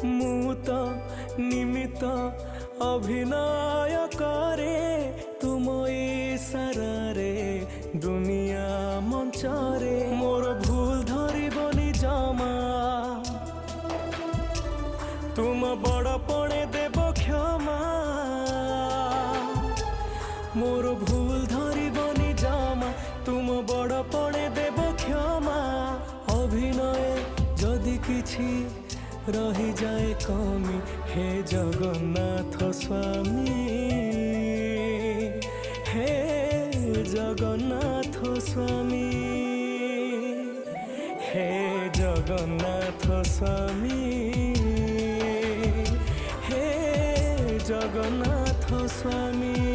ମୁଁ ତ ନିମିତ ଅଭିନୟ କରେ ତୁମ ଇଶାରାରେ ଦୁନିଆ ମଞ୍ଚରେ ମୋର ଭୁଲ ଧରିବନି ଜମା ତୁମ ବଡ଼ପଣେ ଦେବ କ୍ଷମା ମୋର ଭୁଲ ଧରିବନି ଜମା ତୁମ ବଡ଼ପଣେ ଦେବ କ୍ଷମା ଅଭିନୟ ଯଦି କିଛି ରହିଯାଏ କମି हे जगन्नाथ स्वामी हे जगन्नाथ स्वामी हे जगन्नाथ स्वामी हे जगन्नाथ स्वामी।